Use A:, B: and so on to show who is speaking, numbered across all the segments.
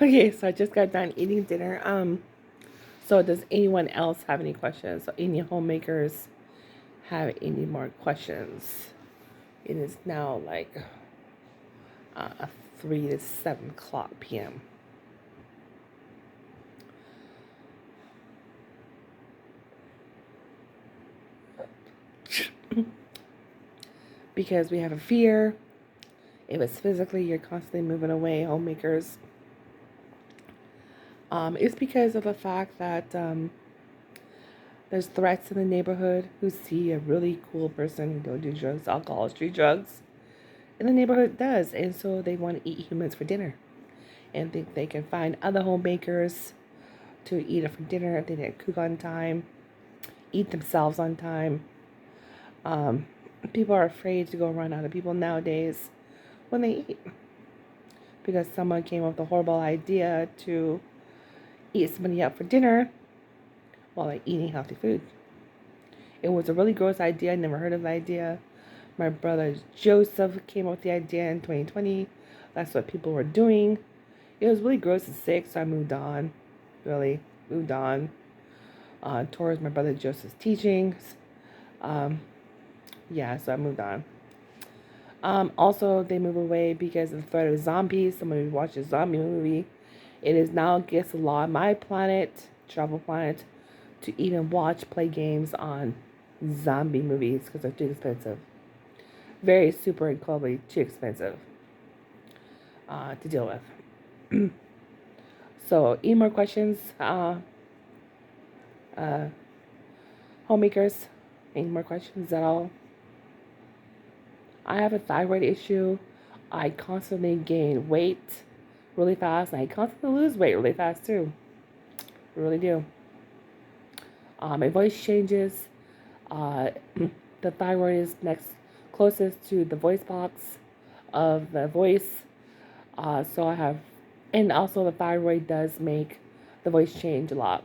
A: Okay, so I just got done eating dinner. So does anyone else have any questions? So any homemakers have any more questions? It is now like 3 to 7 o'clock p.m. Because we have a fear. If it's physically, you're constantly moving away, homemakers. It's because of the fact that there's threats in the neighborhood who see a really cool person who don't do drugs, alcohol, street drugs. And the neighborhood does. And so they want to eat humans for dinner. And think they can find other homemakers to eat it for dinner if they didn't cook on time, eat themselves on time. People are afraid to go run out of people nowadays when they eat. Because someone came up with a horrible idea to eat somebody up for dinner while they're eating healthy food. It was a really gross idea. I never heard of the idea. My brother Joseph came up with the idea in 2020. That's what people were doing. It was really gross and sick, so I moved on. Really moved on towards my brother Joseph's teachings. Yeah, so I moved on. Also, they move away because of the threat of zombies. Somebody watched a zombie movie. It is now against the law on my planet, travel planet, to even watch, play games on zombie movies because they're too expensive. Very super incredibly too expensive to deal with. So, any more questions, homemakers? Any more questions at all? I have a thyroid issue. I constantly gain weight really fast, and I constantly lose weight really fast too. I really do. My voice changes. The thyroid is next closest to the voice box of the voice. So I have, and also the thyroid does make the voice change a lot.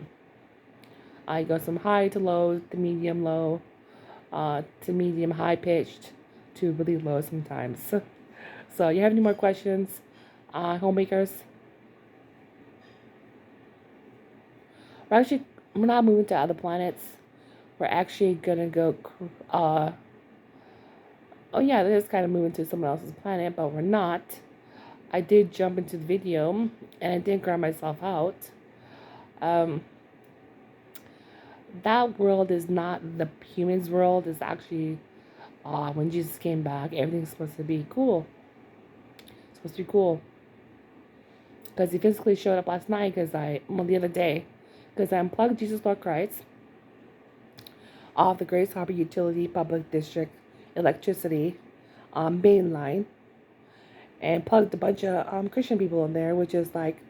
A: I go from high to low, to medium low, to medium high pitched, to really low sometimes. So you have any more questions, homemakers? We're not moving to other planets. We're actually gonna go. Oh yeah, this is kind of moving to someone else's planet, but we're not. I did jump into the video, and I did grab myself out. Um, that world is not the humans' world. It's actually when Jesus came back, everything's supposed to be cool. It's supposed to be cool. Because he physically showed up last night, the other day, because I unplugged Jesus Lord Christ off the Grace Harbor Utility Public District electricity main line and plugged a bunch of Christian people in there, which is like,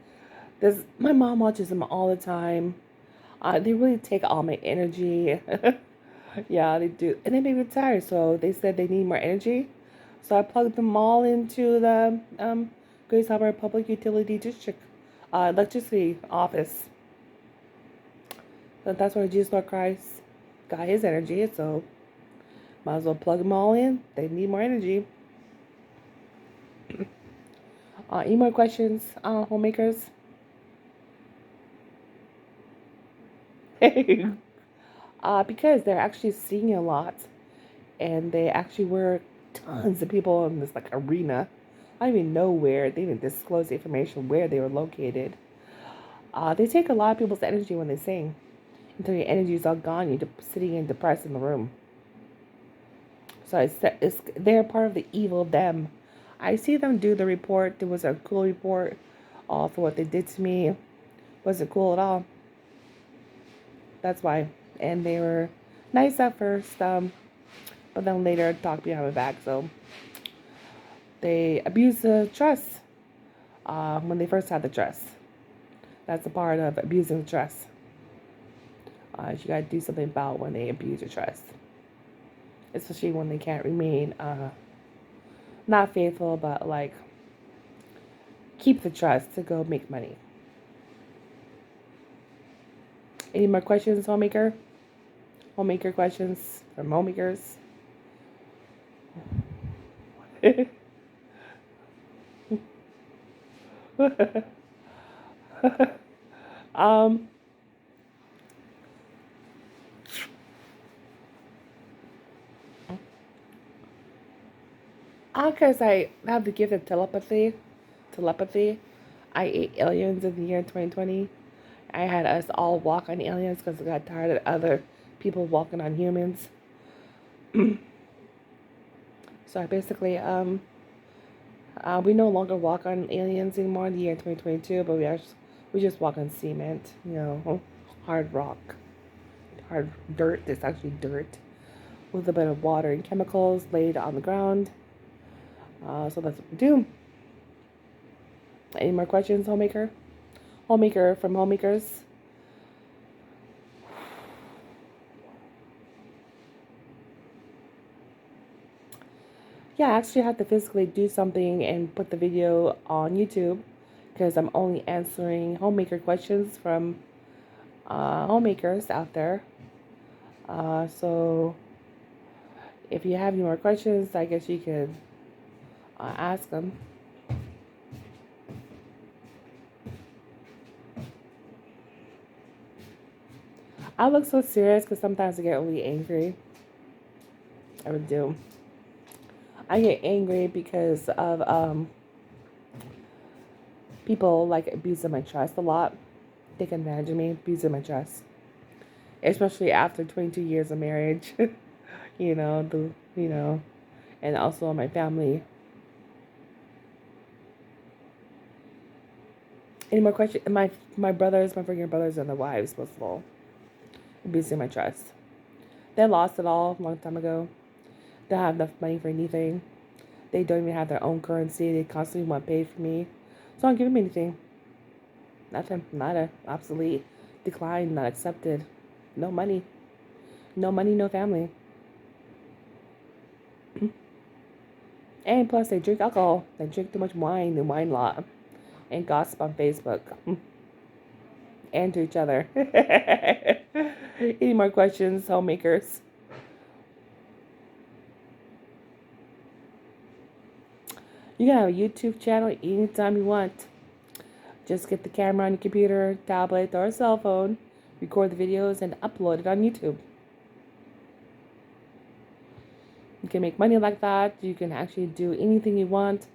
A: this. My mom watches them all the time. They really take all my energy. Yeah, they do. And they make me tired, so they said they need more energy. So I plugged them all into the Grace Harbor Public Utility District electricity office. So that's where Jesus Lord Christ got his energy, so might as well plug them all in. They need more energy. Any more questions, homemakers? Because they're actually seeing a lot, and they actually were tons of people in this like arena. I don't even know where. They didn't disclose the information where they were located. They take a lot of people's energy when they sing. Until your energy is all gone, you're sitting and depressed in the room. So it's they're part of the evil them. I see them do the report. There was a cool report for what they did to me. Wasn't cool at all. That's why. And they were nice at first, but then later talked behind my back. So they abused the trust when they first had the trust. That's a part of abusing the trust. You gotta do something about when they abuse your trust, especially when they can't remain not faithful, but like keep the trust to go make money. Any more questions, homemaker? Homemaker questions from homemakers? um, because I have the gift of telepathy, I ate aliens in the year 2020. I had us all walk on aliens because I got tired of other people walking on humans. So I basically, we no longer walk on aliens anymore in the year 2022, but we just walk on cement, hard rock, hard dirt. It's actually dirt with a bit of water and chemicals laid on the ground. So that's what we do. Any more questions, homemaker? Homemaker from Homemakers. Yeah, I actually have to physically do something and put the video on YouTube because I'm only answering homemaker questions from homemakers out there. So if you have any more questions, I guess you could ask them. I look so serious because sometimes I get really angry. I would do. I get angry because of people like abusing my trust a lot. Taking advantage of me, abusing my trust. Especially after 22 years of marriage. you know, the you know, and also my family. Any more questions? My brothers, my freaking brothers and their wives, most of all, abusing my trust. They lost it all a long time ago. They don't have enough money for anything. They don't even have their own currency. They constantly want to pay for me. So don't give them anything. Nothing. Nada. Obsolete. Declined. Not accepted. No money. No money, no family. And plus, they drink alcohol. They drink too much wine and wine lot. And gossip on Facebook. And to each other. Any more questions, homemakers? You can have a YouTube channel anytime you want. Just get the camera on your computer, tablet, or cell phone, record the videos, and upload it on YouTube. You can make money like that. You can actually do anything you want,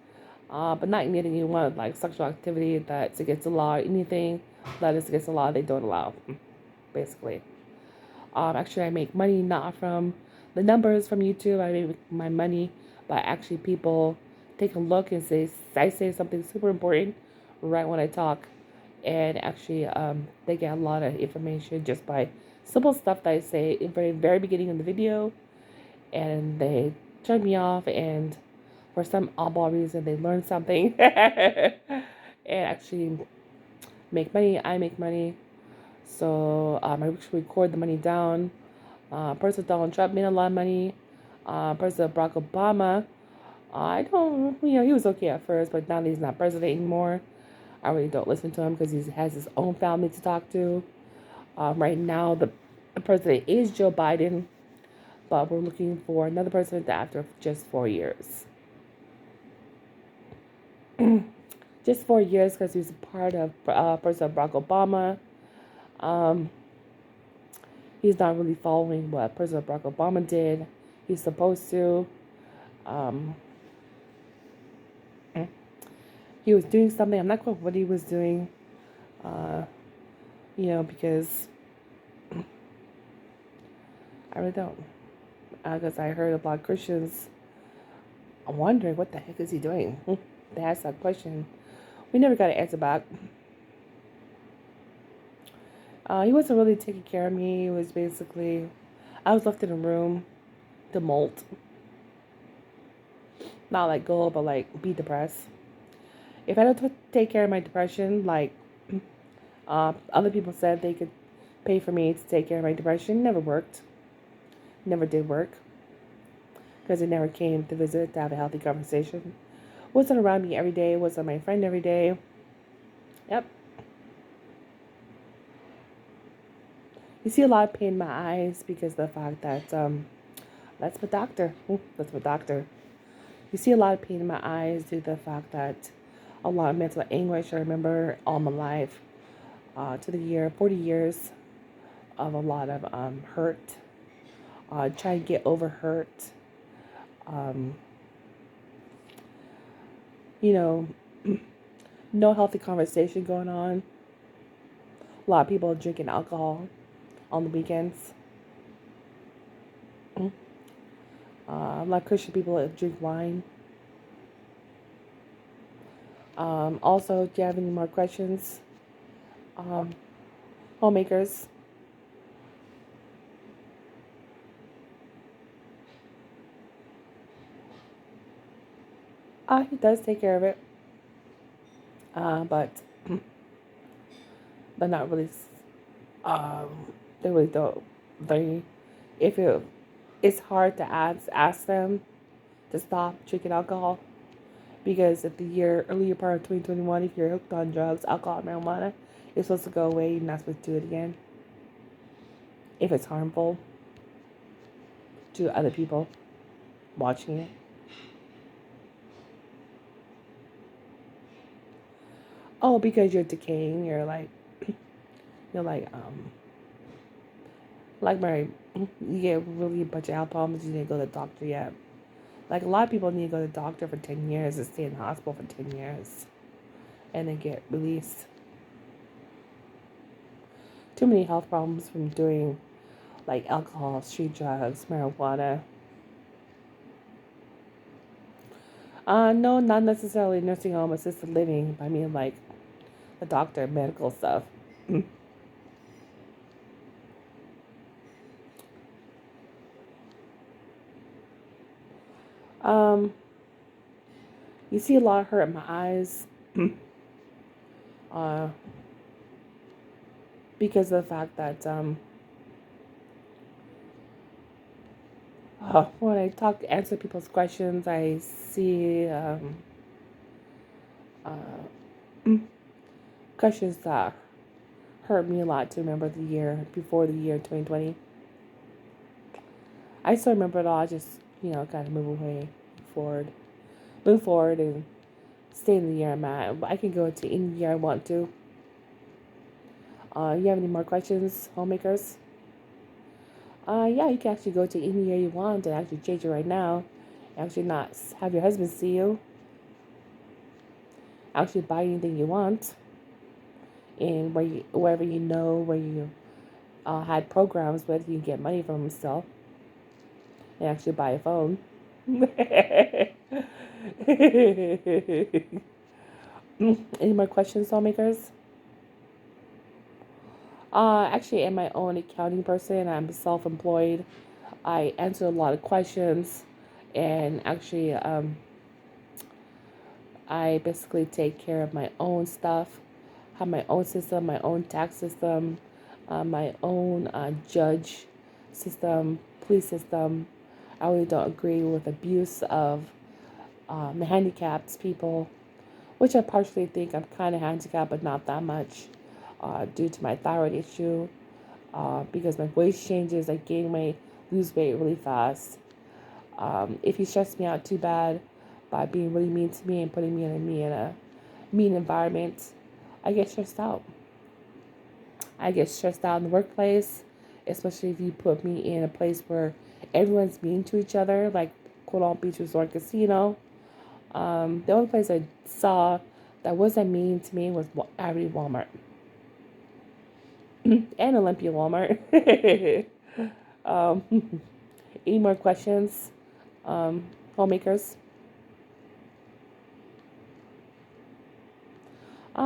A: but not anything you want, like sexual activity that's against the law, or anything that is against the law they don't allow, basically. Actually, I make money not from the numbers from YouTube. I make my money by actually people take a look and I say something super important right when I talk, and actually they get a lot of information just by simple stuff that I say in the very beginning of the video, and they turn me off, and for some oddball reason they learn something and actually make money. I make money, so I record the money down. President Donald Trump made a lot of money. President Barack Obama, I don't, he was okay at first, but now that he's not president anymore, I really don't listen to him because he has his own family to talk to. Right now, the president is Joe Biden, but we're looking for another president after just 4 years. Just 4 years because he was a part of President Barack Obama. Um, he's not really following what President Barack Obama did. He's supposed to. Um, he was doing something. I'm not quite what he was doing. Uh, because I really don't. Because I heard a lot of Christians wondering what the heck is he doing. They asked that question. We never got an answer back. He wasn't really taking care of me. It was basically, I was left in a room to molt. Not like go, but like be depressed. If I don't take care of my depression, like other people said they could pay for me to take care of my depression, never worked. Never did work. Because it never came to visit to have a healthy conversation. Wasn't around me every day. Wasn't my friend every day. Yep. You see a lot of pain in my eyes because of the fact that that's my doctor. That's my doctor. You see a lot of pain in my eyes due to the fact that a lot of mental anguish I remember all my life. to the year 40 years of a lot of hurt, trying to get over hurt. Um, you know, no healthy conversation going on. A lot of people drinking alcohol on the weekends. A lot of Christian people that drink wine. Also, do you have any more questions? Um, Homemakers. He does take care of it, but but not really. Um, they really don't. They, if it's hard to ask them to stop drinking alcohol because at the earlier part of 2021, if you're hooked on drugs, alcohol, marijuana, it's supposed to go away. You're not supposed to do it again if it's harmful to other people watching it. Oh, because you're decaying. You're like my, you get really a bunch of health problems. You need to go to the doctor yet. Like a lot of people need to go to the doctor for 10 years and stay in the hospital for 10 years and then get released. Too many health problems from doing like alcohol, street drugs, marijuana. No, not necessarily nursing home, assisted living. I mean like the doctor, medical stuff. um, you see a lot of hurt in my eyes. uh, because of the fact that when I answer people's questions, I see uh, questions that hurt me a lot to remember the year before the year 2020. I still remember it all. I just kind of forward, move forward, and stay in the year I'm at. I can go to any year I want to. You have any more questions, homemakers? Yeah, you can actually go to any year you want and actually change it right now. Actually, not have your husband see you. Actually, buy anything you want, and wherever where you had programs with, you can get money from them still, and actually buy a phone. Any more questions, lawmakers? Actually, I'm my own accounting person. I'm self-employed. I answer a lot of questions, and actually, I basically take care of my own stuff. Have my own system, my own tax system, my own judge system, police system. I really don't agree with abuse of handicapped people, which I partially think I'm kind of handicapped, but not that much, due to my thyroid issue. Because my voice changes, I gain weight, lose weight really fast. If you stress me out too bad by being really mean to me and putting me in a mean environment, I get stressed out. I get stressed out in the workplace, especially if you put me in a place where everyone's mean to each other, like Coral Beach Resort Casino. The only place I saw that wasn't mean to me was Abbey Walmart and Olympia Walmart. um, any more questions, homemakers?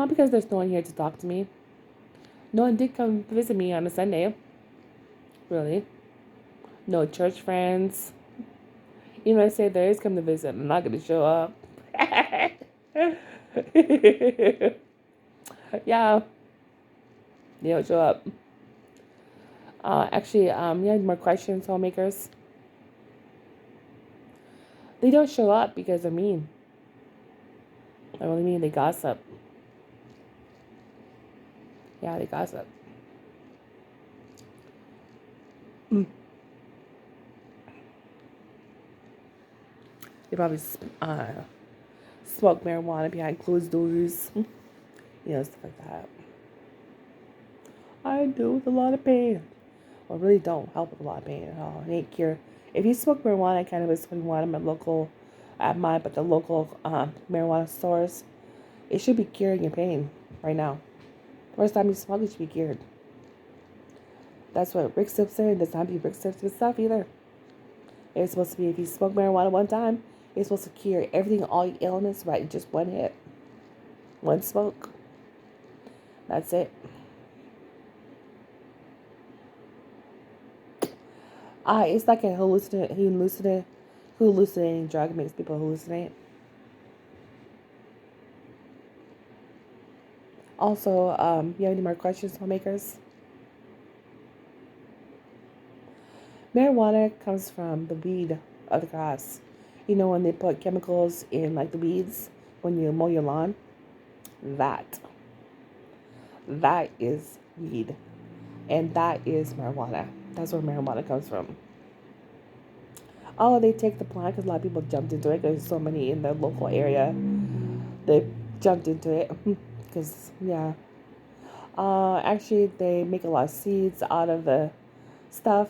A: Because there's no one here to talk to me. No one did come visit me on a Sunday. Really. No church friends. Even if I say there is come to visit, I'm not going to show up. Yeah, they don't show up. Actually, you have more questions, homemakers? They don't show up because they're mean. I really mean they gossip. Yeah, they gossip. They probably smoke marijuana behind closed doors. Stuff like that. I do with a lot of pain. Well, really don't help with a lot of pain at all. It ain't cure. If you smoke marijuana, cannabis 21 but the local marijuana stores, it should be curing your pain right now. First time you smoke, it should be cured. That's what Rick Stips said. It does not be Rick Stips stuff either. It's supposed to be if you smoke marijuana one time, it's supposed to cure everything, all your ailments, right? In just one hit, one smoke. That's it. It's like a hallucinating drug. It makes people hallucinate. Also, you have any more questions, homemakers? Marijuana comes from the weed of the grass. You know when they put chemicals in like the weeds when you mow your lawn? That. That is weed. And that is marijuana. That's where marijuana comes from. Oh, they take the plant because a lot of people jumped into it because there's so many in the local area. They jumped into it because, yeah. Actually, they make a lot of seeds out of the stuff.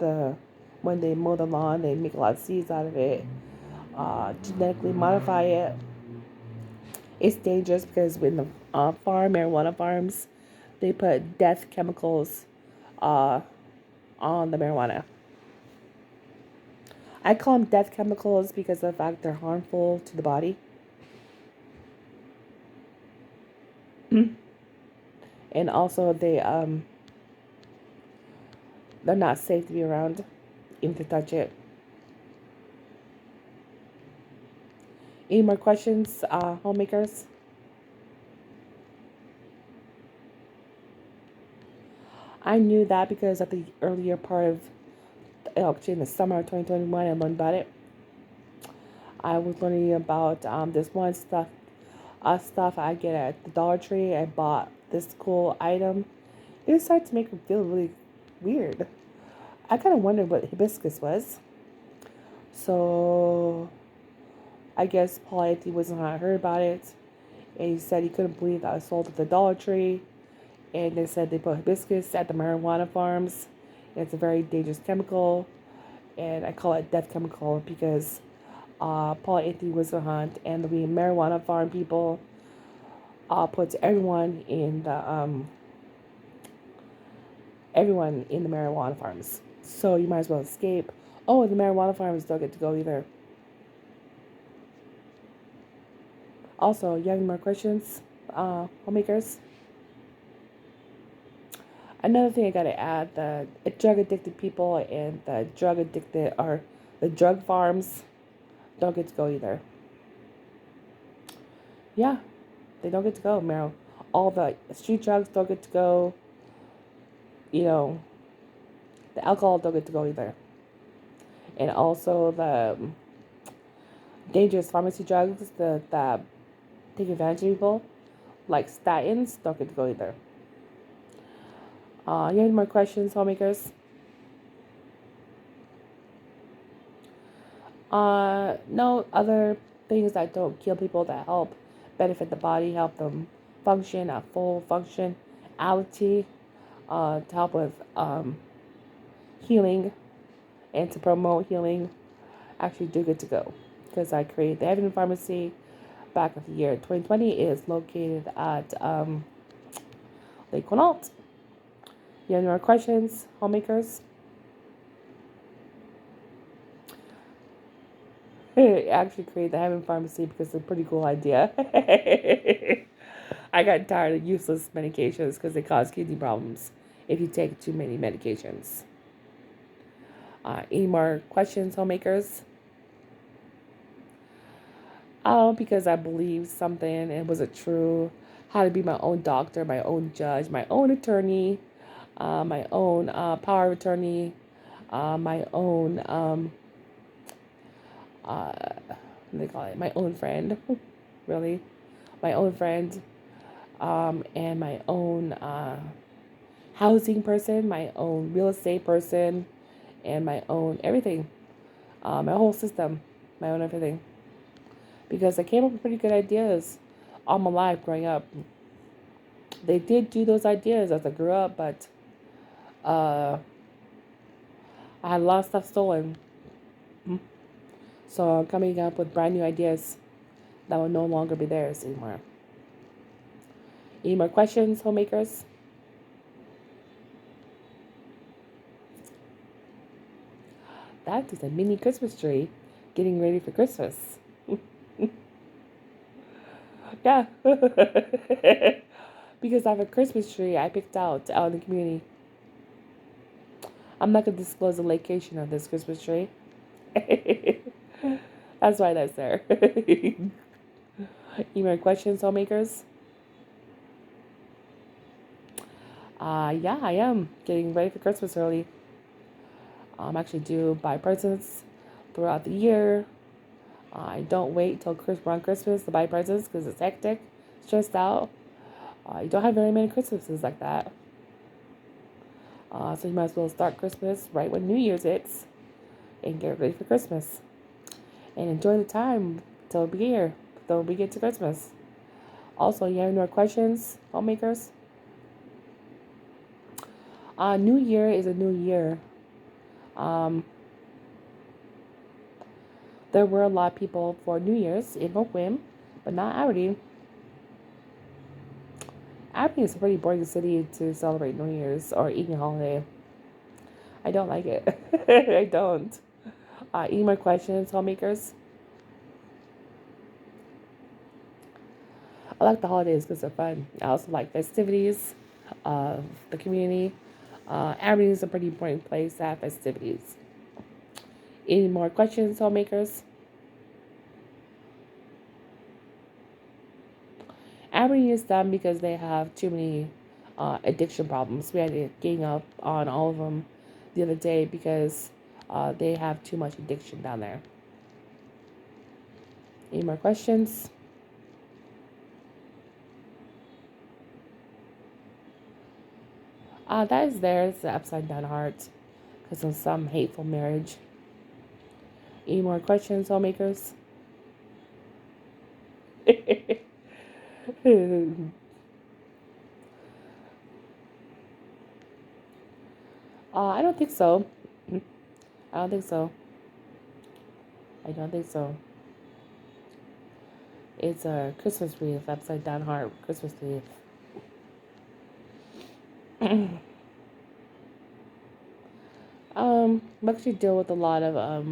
A: When they mow the lawn, they make a lot of seeds out of it. Genetically modify it. It's dangerous because in the marijuana farms, they put death chemicals uh, on the marijuana. I call them death chemicals because of the fact they're harmful to the body. And also they're not safe to be around even to touch it. Any more questions, homemakers? I knew that because at the earlier part of actually in the summer of 2021, I learned about it. I was learning about this one stuff I get at the Dollar Tree. I bought this cool item. It started to make me feel really weird. I kind of wondered what hibiscus was. So I guess Paul Anthony wasn't heard about it. And he said he couldn't believe that I sold at the Dollar Tree. And they said they put hibiscus at the marijuana farms. It's a very dangerous chemical. And I call it death chemical because Paul Anthony was a hunt, and the marijuana farm people puts everyone in the marijuana farms. So you might as well escape. Oh, the marijuana farms don't get to go either. Also, you have any more questions, homemakers? Another thing I gotta add: the drug addicted people and the drug farms don't get to go either. Yeah, they don't get to go. All the street drugs don't get to go. You know, the alcohol don't get to go either. And also the dangerous pharmacy drugs that take advantage of people, like statins, don't get to go either. You have any more questions, homemakers? No other things that don't kill people that help benefit the body, help them function at full functionality, to help with healing and to promote healing actually do get to go. Because I created the Heaven Pharmacy back in the year 2020. It is located at Lake Quinault. You have any more questions, homemakers? I actually created the Heaven Pharmacy because it's a pretty cool idea. I got tired of useless medications because they cause kidney problems if you take too many medications. Any more questions, homemakers? Because I believed something and was it true? How to be my own doctor, my own judge, my own attorney, my own power of attorney, my own what do they call it? My own friend, really, my own friend, and my own housing person, my own real estate person, and my own everything, my whole system, my own everything. Because I came up with pretty good ideas all my life growing up. They did do those ideas as I grew up, but uh, I had a lot of stuff stolen. Mm. So I'm coming up with brand new ideas that will no longer be theirs anymore. Any more questions, homemakers? That is a mini Christmas tree getting ready for Christmas. Yeah. Because I have a Christmas tree I picked out in the community. I'm not going to disclose the location of this Christmas tree. That's why that's there. Any more questions, homemakers? Yeah, I am getting ready for Christmas early. I'm actually due buy presents throughout the year. I don't wait till around Christmas to buy presents because it's hectic, stressed out. You don't have very many Christmases like that. So you might as well start Christmas right when New Year's hits and get ready for Christmas. And enjoy the time till we get here, till we get to Christmas. Also, you have any more questions, homemakers? New Year is a new year. Um, there were a lot of people for New Year's in Hoquiam, but not Aberdeen. Aberdeen is a pretty boring city to celebrate New Year's or any holiday. I don't like it. I don't. Any more questions, homemakers? I like the holidays because they're fun. I also like festivities of the community. Aberdeen is a pretty important place to have festivities. Any more questions, homemakers? Aberdeen is done because they have too many addiction problems. We had to gang up on all of them the other day because they have too much addiction down there. Any more questions? That is there. It's the upside down heart because of some hateful marriage. Any more questions, homemakers? I don't think so. I don't think so. I don't think so. It's a Christmas wreath, upside down heart Christmas wreath. I actually deal with a lot of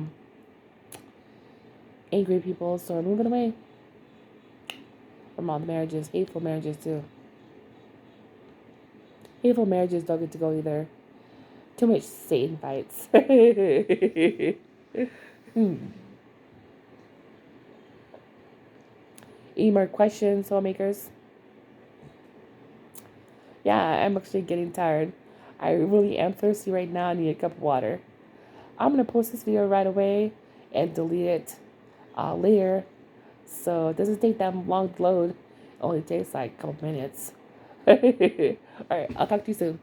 A: angry people, so I'm moving away from all the marriages, hateful marriages too. Hateful marriages don't get to go either. Too much Satan fights. Any more questions, soulmakers? Yeah, I'm actually getting tired. I really am thirsty right now. I need a cup of water. I'm going to post this video right away and delete it later. So it doesn't take that long to load. It only takes like a couple minutes. Alright, I'll talk to you soon.